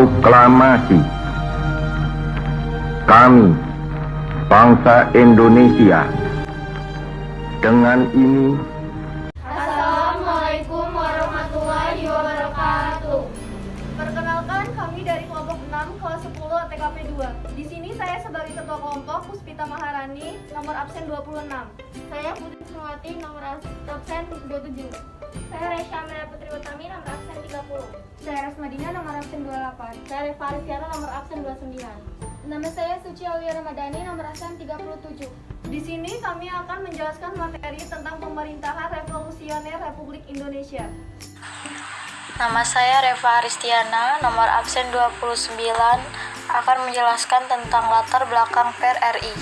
Proklamasi. Kami, bangsa Indonesia, dengan ini Assalamualaikum warahmatullahi wabarakatuh. Perkenalkan, kami dari kelompok 6 kelas 10 TKP 2. Di sini saya sebagai ketua kelompok Puspita Maharani, nomor absen 26. Saya Putri Surwati, nomor absen 27. Saya Resya Amelia Putri Utami, nomor absen 30. Saya Rasmadina, nomor absen 28. Saya Reva Arisiana, nomor absen 29. Nama saya Suci Aulia Ramadhani, nomor absen 37. Di sini kami akan menjelaskan materi tentang pemerintahan revolusioner Republik Indonesia. Nama saya Reva Aristiana, nomor absen 29, akan menjelaskan tentang latar belakang PRRI.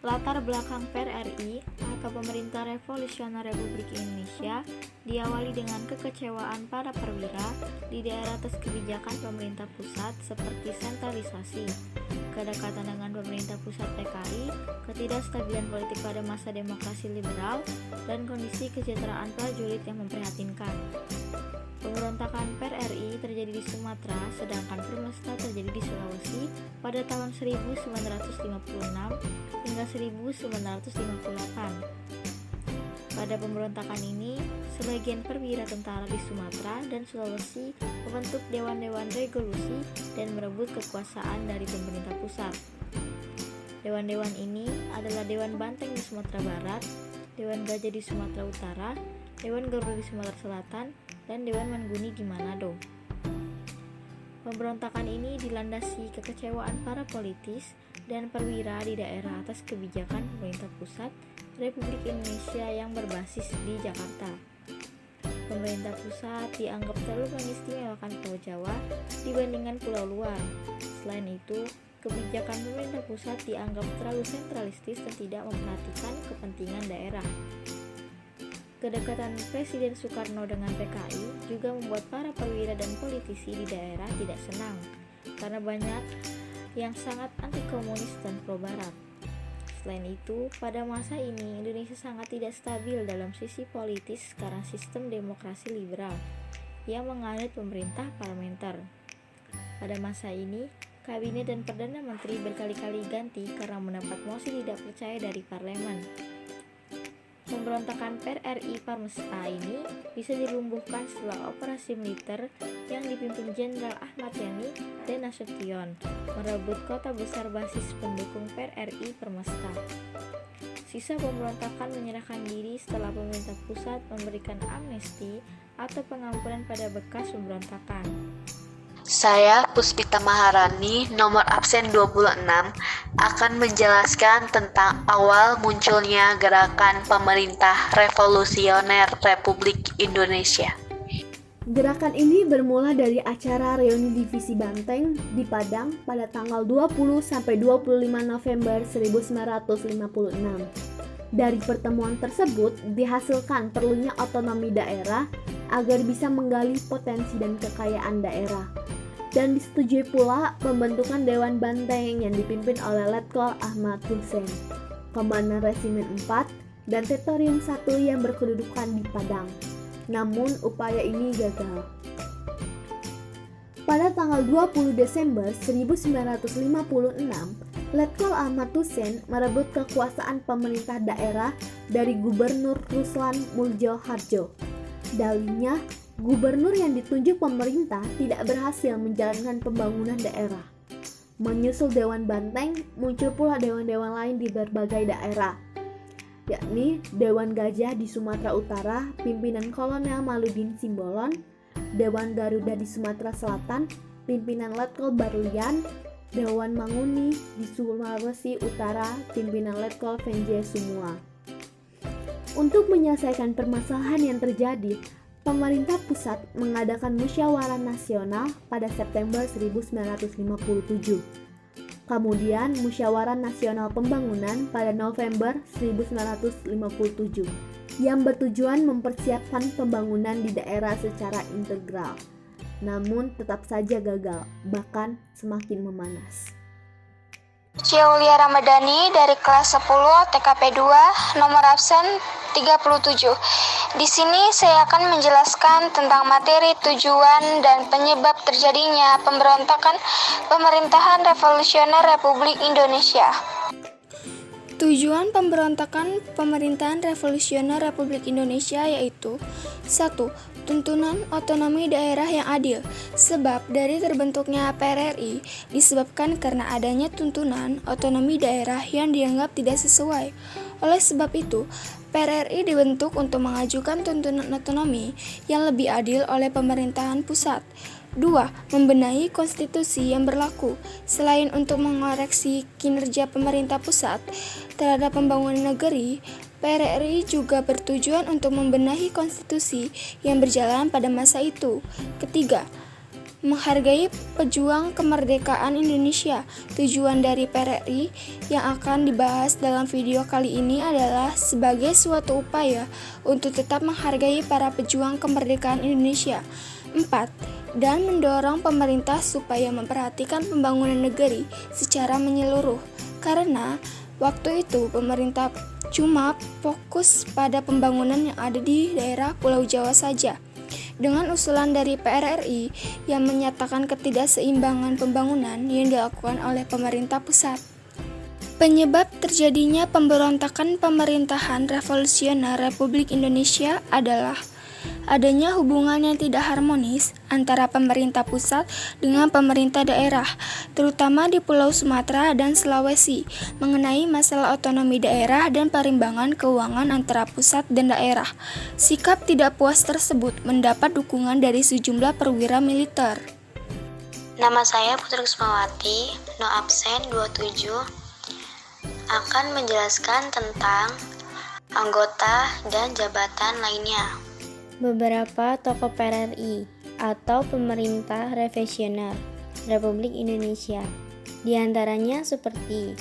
Latar belakang PRRI atau Pemerintah Revolusioner Republik Indonesia diawali dengan kekecewaan para perwira di daerah atas kebijakan pemerintah pusat seperti sentralisasi, kedekatan dengan pemerintah pusat PKI, ketidakstabilan politik pada masa demokrasi liberal, dan kondisi kesejahteraan prajurit yang memprihatinkan. Pemberontakan PRRI terjadi di Sumatera, sedangkan Permesta terjadi di Sulawesi pada tahun 1956 hingga 1958. Pada pemberontakan ini, sebagian perwira tentara di Sumatera dan Sulawesi membentuk dewan-dewan revolusi dan merebut kekuasaan dari pemerintah pusat. Dewan-dewan ini adalah Dewan Banteng di Sumatera Barat, Dewan Gajah di Sumatera Utara, Dewan Garuda di Sumatera Selatan, dan Dewan Mangguni di Manado. Pemberontakan ini dilandasi kekecewaan para politis dan perwira di daerah atas kebijakan pemerintah pusat Republik Indonesia yang berbasis di Jakarta. Pemerintah pusat dianggap terlalu mengistimewakan Pulau Jawa dibandingkan pulau luar. Selain itu, kebijakan pemerintah pusat dianggap terlalu sentralistis dan tidak memperhatikan kepentingan daerah. Kedekatan Presiden Soekarno dengan PKI juga membuat para perwira dan politisi di daerah tidak senang karena banyak yang sangat anti komunis dan pro barat. Selain itu, pada masa ini Indonesia sangat tidak stabil dalam sisi politis karena sistem demokrasi liberal yang menganut pemerintah parlementer. Pada masa ini, kabinet dan perdana menteri berkali-kali ganti karena mendapat mosi tidak percaya dari parlemen. Pemberontakan PRRI Parmesta ini bisa dilumpuhkan setelah operasi militer yang dipimpin Jenderal Ahmad Yani dan Nasution merebut kota besar basis pendukung PRRI Parmesta. Sisa pemberontakan menyerahkan diri setelah pemerintah pusat memberikan amnesti atau pengampunan pada bekas pemberontakan. Saya Puspita Maharani, nomor absen 26, akan menjelaskan tentang awal munculnya gerakan pemerintah revolusioner Republik Indonesia. Gerakan ini bermula dari acara reuni Divisi Banteng di Padang pada tanggal 20-25 November 1956. Dari pertemuan tersebut dihasilkan perlunya otonomi daerah agar bisa menggali potensi dan kekayaan daerah. Dan disetujui pula pembentukan Dewan Banteng yang dipimpin oleh Letkol Ahmad Hussein, Komandan Resimen 4 dan Tetorium 1 yang berkedudukan di Padang. Namun upaya ini gagal. Pada tanggal 20 Desember 1956, Letkol Ahmad Hussein merebut kekuasaan pemerintah daerah dari Gubernur Ruslan Muljo Harjo. Dalihnya, gubernur yang ditunjuk pemerintah tidak berhasil menjalankan pembangunan daerah. Menyusul Dewan Banteng, muncul pula dewan-dewan lain di berbagai daerah, yakni Dewan Gajah di Sumatera Utara, pimpinan Kolonel Maludin Simbolon, Dewan Garuda di Sumatera Selatan, pimpinan Letkol Barulian, Dewan Manguni di Sulawesi Utara, pimpinan Letkol Venje Sumua. Untuk menyelesaikan permasalahan yang terjadi, pemerintah pusat mengadakan musyawarah nasional pada September 1957. Kemudian musyawarah nasional pembangunan pada November 1957 yang bertujuan mempersiapkan pembangunan di daerah secara integral. Namun tetap saja gagal, bahkan semakin memanas. Aulia Ramadhani dari kelas 10 TKP 2, nomor absen 37. Di sini saya akan menjelaskan tentang materi, tujuan, dan penyebab terjadinya pemberontakan pemerintahan revolusioner Republik Indonesia. Tujuan pemberontakan pemerintahan revolusioner Republik Indonesia yaitu 1. Tuntunan otonomi daerah yang adil. Sebab dari terbentuknya PRRI disebabkan karena adanya tuntunan otonomi daerah yang dianggap tidak sesuai. Oleh sebab itu, PRRI dibentuk untuk mengajukan tuntunan otonomi yang lebih adil oleh pemerintahan pusat. 2. Membenahi konstitusi yang berlaku. Selain untuk mengoreksi kinerja pemerintah pusat terhadap pembangunan negeri, PRRI juga bertujuan untuk membenahi konstitusi yang berjalan pada masa itu. Ketiga, menghargai pejuang kemerdekaan Indonesia. Tujuan dari PRRI yang akan dibahas dalam video kali ini adalah sebagai suatu upaya untuk tetap menghargai para pejuang kemerdekaan Indonesia. 4. Dan mendorong pemerintah supaya memperhatikan pembangunan negeri secara menyeluruh. Karena waktu itu pemerintah cuma fokus pada pembangunan yang ada di daerah Pulau Jawa saja. Dengan usulan dari PRRI yang menyatakan ketidakseimbangan pembangunan yang dilakukan oleh pemerintah pusat. Penyebab terjadinya pemberontakan pemerintahan revolusioner Republik Indonesia adalah adanya hubungan yang tidak harmonis antara pemerintah pusat dengan pemerintah daerah, terutama di Pulau Sumatera dan Sulawesi, mengenai masalah otonomi daerah dan perimbangan keuangan antara pusat dan daerah. Sikap tidak puas tersebut mendapat dukungan dari sejumlah perwira militer. Nama saya Putri Kusmawati, no absen 27, akan menjelaskan tentang anggota dan jabatan lainnya. Beberapa tokoh PRRI atau Pemerintah Revolusioner Republik Indonesia. Di antaranya seperti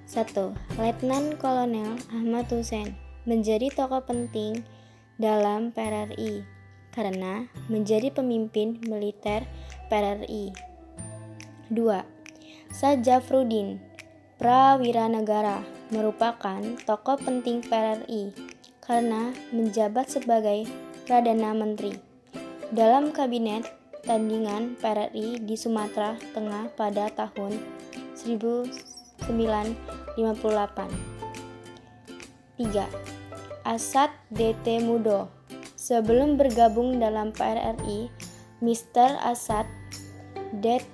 1. Letnan Kolonel Ahmad Hussein menjadi tokoh penting dalam PRRI karena menjadi pemimpin militer PRRI. 2. Said Jafruddin Prawiranegara merupakan tokoh penting PRRI karena menjabat sebagai Perdana Menteri dalam kabinet tandingan PRRI di Sumatera Tengah pada tahun 1958. 3. Asad DT Mudo. Sebelum bergabung dalam PRRI, Mr. Asad DT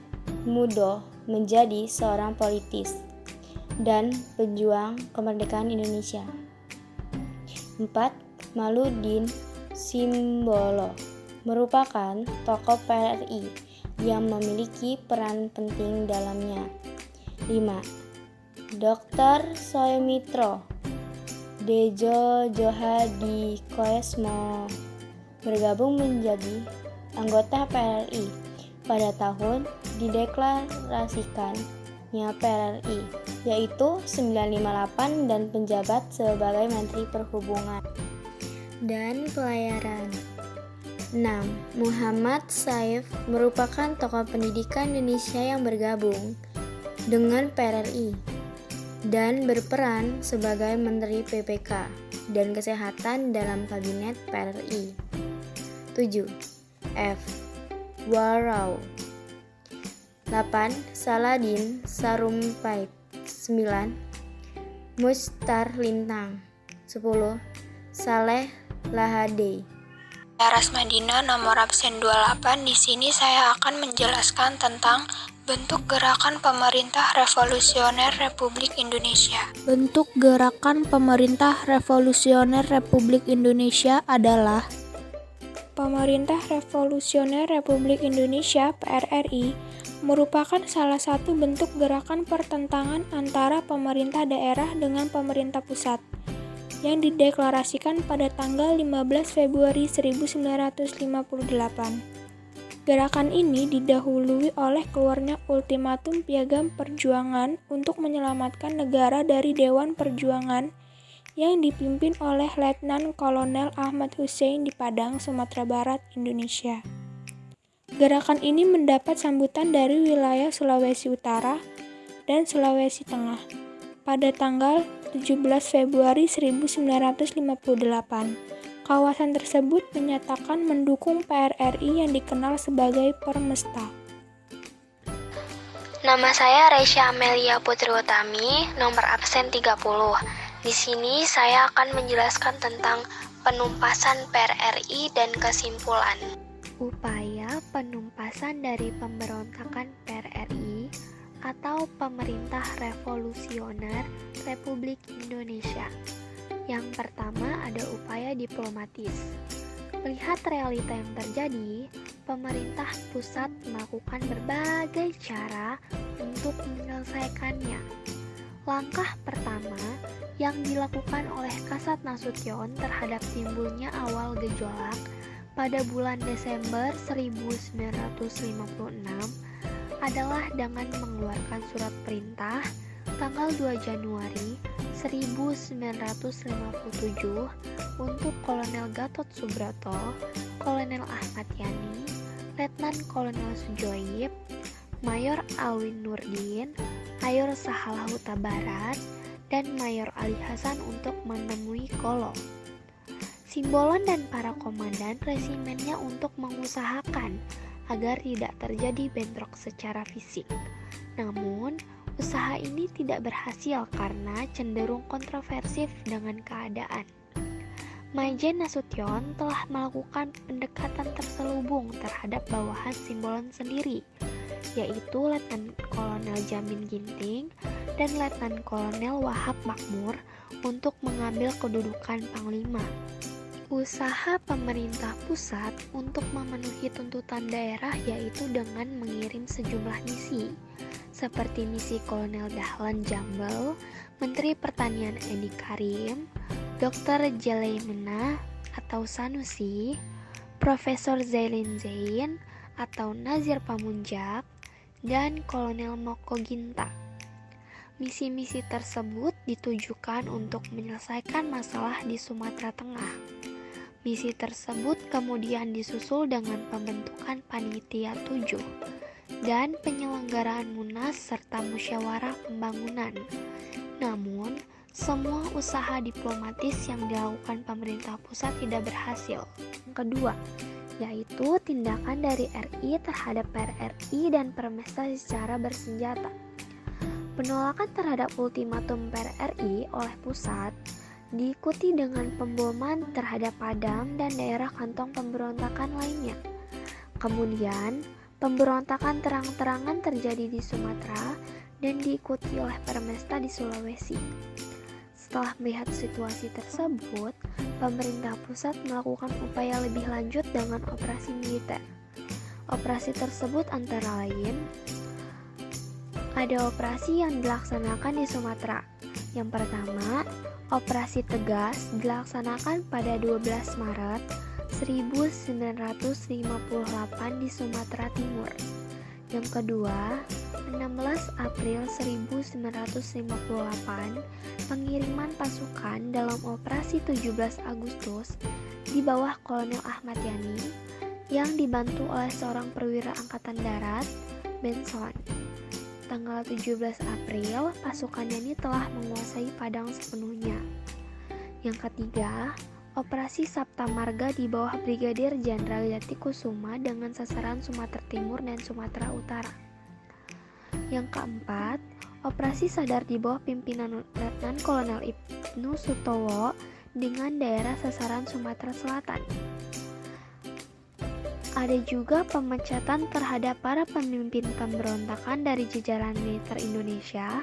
Mudo menjadi seorang politis dan pejuang kemerdekaan Indonesia. 4. Maluddin Simbolo merupakan tokoh PRRI yang memiliki peran penting dalamnya. 5. Dr. Soemitro Dejo Johadi Koesmo bergabung menjadi anggota PRRI pada tahun dideklarasikannya PRRI, yaitu 958 dan penjabat sebagai Menteri Perhubungan dan Pelayaran. 6. Muhammad Saif merupakan tokoh pendidikan Indonesia yang bergabung dengan PRRI dan berperan sebagai Menteri PPK dan Kesehatan dalam Kabinet PRRI. 7. F. Warau. 8. Saladin Sarumpait. 9. Mustar Lintang. 10. Saleh Lahade. Laras Madina nomor absen 28. Di sini saya akan menjelaskan tentang bentuk gerakan pemerintah revolusioner Republik Indonesia. Bentuk gerakan pemerintah revolusioner Republik Indonesia adalah Pemerintah Revolusioner Republik Indonesia (PRRI) merupakan salah satu bentuk gerakan pertentangan antara pemerintah daerah dengan pemerintah pusat yang dideklarasikan pada tanggal 15 Februari 1958. Gerakan ini didahului oleh keluarnya ultimatum Piagam Perjuangan untuk menyelamatkan negara dari Dewan Perjuangan yang dipimpin oleh Letnan Kolonel Ahmad Hussein di Padang, Sumatera Barat, Indonesia. Gerakan ini mendapat sambutan dari wilayah Sulawesi Utara dan Sulawesi Tengah pada tanggal 17 Februari 1958. Kawasan tersebut menyatakan mendukung PRRI yang dikenal sebagai Permesta. Nama saya Reisha Amelia Putri Utami, nomor absen 30. Di sini saya akan menjelaskan tentang penumpasan PRRI dan kesimpulan. Upaya penumpasan dari pemberontakan PRRI atau Pemerintah Revolusioner Republik Indonesia. Yang pertama ada upaya diplomatis. Melihat realita yang terjadi, pemerintah pusat melakukan berbagai cara untuk menyelesaikannya. Langkah pertama yang dilakukan oleh Kasat Nasution terhadap timbulnya awal gejolak pada bulan Desember 1956 adalah dengan mengeluarkan surat perintah tanggal 2 Januari 1957 untuk Kolonel Gatot Subroto, Kolonel Ahmad Yani, Letnan Kolonel Sujoib, Mayor Alwin Nurdin, Mayor Sahalah Huta Barat, dan Mayor Ali Hasan untuk menemui Kolo. Simbolon dan para komandan resimennya untuk mengusahakan agar tidak terjadi bentrok secara fisik. Namun, usaha ini tidak berhasil karena cenderung kontroversif dengan keadaan. Maijen Nasution telah melakukan pendekatan terselubung terhadap bawahan Simbolon sendiri, yaitu Letnan Kolonel Jamin Ginting dan Letnan Kolonel Wahab Makmur untuk mengambil kedudukan Panglima. Usaha pemerintah pusat untuk memenuhi tuntutan daerah yaitu dengan mengirim sejumlah misi, seperti misi Kolonel Dahlan Jambal, Menteri Pertanian Edi Karim, Dr. Jeleimena atau Sanusi, Profesor Zailin Zain atau Nazir Pamunjak, dan Kolonel Moko Ginta. Misi-misi tersebut ditujukan untuk menyelesaikan masalah di Sumatera Tengah. Misi tersebut kemudian disusul dengan pembentukan Panitia 7 dan penyelenggaraan Munas serta musyawarah pembangunan. Namun, semua usaha diplomatis yang dilakukan pemerintah pusat tidak berhasil. Yang kedua, yaitu tindakan dari RI terhadap PRRI dan Permesta secara bersenjata. Penolakan terhadap ultimatum PRRI oleh pusat diikuti dengan pemboman terhadap Padang dan daerah kantong pemberontakan lainnya. Kemudian, pemberontakan terang-terangan terjadi di Sumatera dan diikuti oleh Permesta di Sulawesi. Setelah melihat situasi tersebut, pemerintah pusat melakukan upaya lebih lanjut dengan operasi militer. Operasi tersebut antara lain ada operasi yang dilaksanakan di Sumatera. Yang pertama, Operasi Tegas dilaksanakan pada 12 Maret 1958 di Sumatera Timur. Yang kedua, 16 April 1958, pengiriman pasukan dalam operasi 17 Agustus di bawah Kolonel Ahmad Yani yang dibantu oleh seorang perwira angkatan darat, Benson. Tanggal 17 April, pasukan Yani telah menguasai Padang sepenuhnya. Yang ketiga, Operasi Sapta Marga di bawah Brigadir Jenderal Yatikusuma dengan sasaran Sumatera Timur dan Sumatera Utara. Yang keempat, Operasi Sadar di bawah pimpinan Letnan Kolonel Ibnu Sutowo dengan daerah sasaran Sumatera Selatan. Ada juga pemecatan terhadap para pemimpin pemberontakan dari jajaran militer Indonesia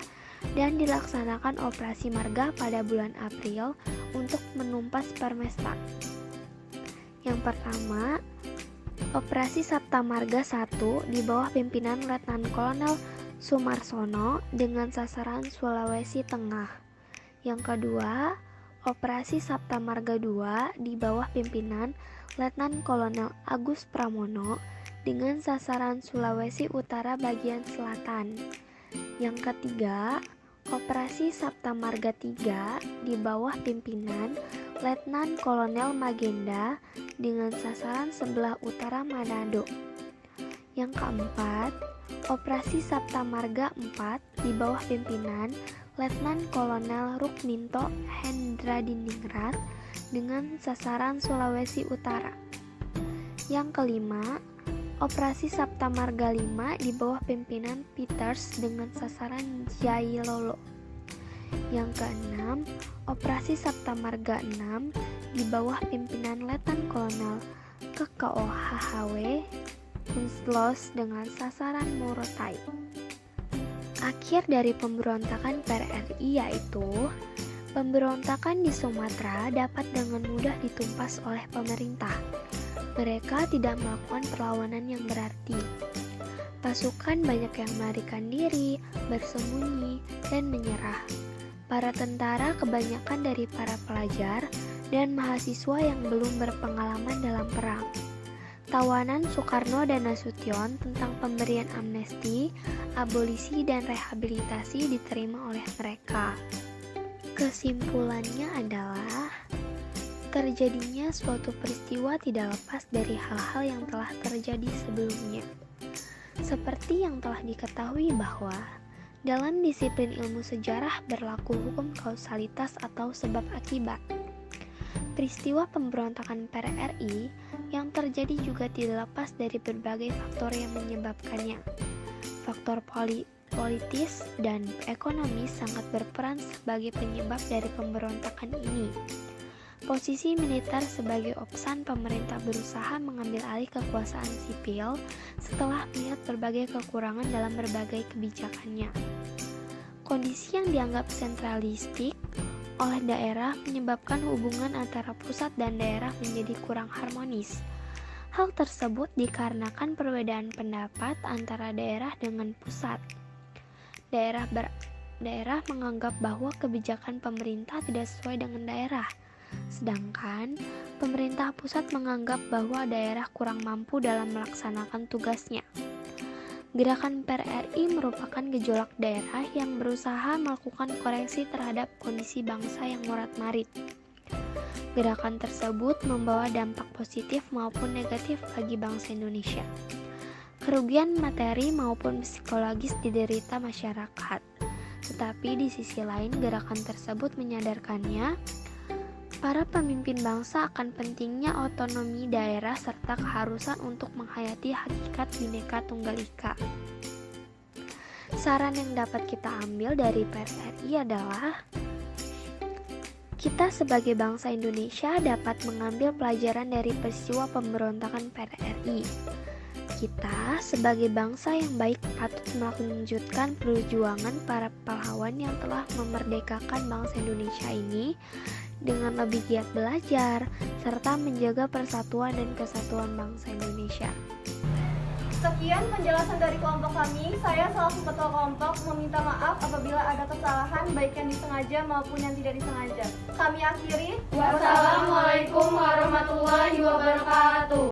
dan dilaksanakan Operasi Marga pada bulan April untuk menumpas Permesta. Yang pertama, Operasi Sapta Marga 1 di bawah pimpinan Letnan Kolonel Sumarsono dengan sasaran Sulawesi Tengah. Yang kedua, Operasi Sapta Marga 2 di bawah pimpinan Letnan Kolonel Agus Pramono dengan sasaran Sulawesi Utara bagian selatan. Yang ketiga, Operasi Sapta Marga 3 di bawah pimpinan Letnan Kolonel Magenda dengan sasaran sebelah utara Manado. Yang keempat, Operasi Sapta Marga 4 di bawah pimpinan Letnan Kolonel Rukminto Hendradiningrat dengan sasaran Sulawesi Utara. Yang kelima, Operasi Sabta Marga 5 di bawah pimpinan Peters dengan sasaran Jailolo. Yang keenam, Operasi Sabta Marga 6 di bawah pimpinan Letnan Kolonel KKO-HHW Unslos dengan sasaran Morotai. Akhir dari pemberontakan PRRI yaitu pemberontakan di Sumatera dapat dengan mudah ditumpas oleh pemerintah. Mereka tidak melakukan perlawanan yang berarti. Pasukan banyak yang melarikan diri, bersembunyi, dan menyerah. Para tentara kebanyakan dari para pelajar dan mahasiswa yang belum berpengalaman dalam perang. Tawanan Soekarno dan Nasution tentang pemberian amnesti, abolisi, dan rehabilitasi diterima oleh mereka. Kesimpulannya adalah terjadinya suatu peristiwa tidak lepas dari hal-hal yang telah terjadi sebelumnya. Seperti yang telah diketahui bahwa dalam disiplin ilmu sejarah berlaku hukum kausalitas atau sebab akibat. Peristiwa pemberontakan PRRI yang terjadi juga tidak lepas dari berbagai faktor yang menyebabkannya. Faktor politis dan ekonomi sangat berperan sebagai penyebab dari pemberontakan ini. Posisi militer sebagai opsan pemerintah berusaha mengambil alih kekuasaan sipil setelah melihat berbagai kekurangan dalam berbagai kebijakannya. Kondisi yang dianggap sentralistik oleh daerah menyebabkan hubungan antara pusat dan daerah menjadi kurang harmonis. Hal tersebut dikarenakan perbedaan pendapat antara daerah dengan pusat. Daerah menganggap bahwa kebijakan pemerintah tidak sesuai dengan daerah. Sedangkan pemerintah pusat menganggap bahwa daerah kurang mampu dalam melaksanakan tugasnya. Gerakan PRRI merupakan gejolak daerah yang berusaha melakukan koreksi terhadap kondisi bangsa yang morat-marit. Gerakan tersebut membawa dampak positif maupun negatif bagi bangsa Indonesia. Kerugian materi maupun psikologis diderita masyarakat. Tetapi di sisi lain gerakan tersebut menyadarkannya para pemimpin bangsa akan pentingnya otonomi daerah serta keharusan untuk menghayati hakikat Bhinneka Tunggal Ika. Saran yang dapat kita ambil dari PRRI adalah kita sebagai bangsa Indonesia dapat mengambil pelajaran dari peristiwa pemberontakan PRRI. Kita sebagai bangsa yang baik patut melanjutkan perjuangan para pahlawan yang telah memerdekakan bangsa Indonesia ini dengan lebih giat belajar, serta menjaga persatuan dan kesatuan bangsa Indonesia. Sekian penjelasan dari kelompok kami. Saya selaku ketua kelompok meminta maaf apabila ada kesalahan baik yang disengaja maupun yang tidak disengaja. Kami akhiri. Wassalamualaikum warahmatullahi wabarakatuh.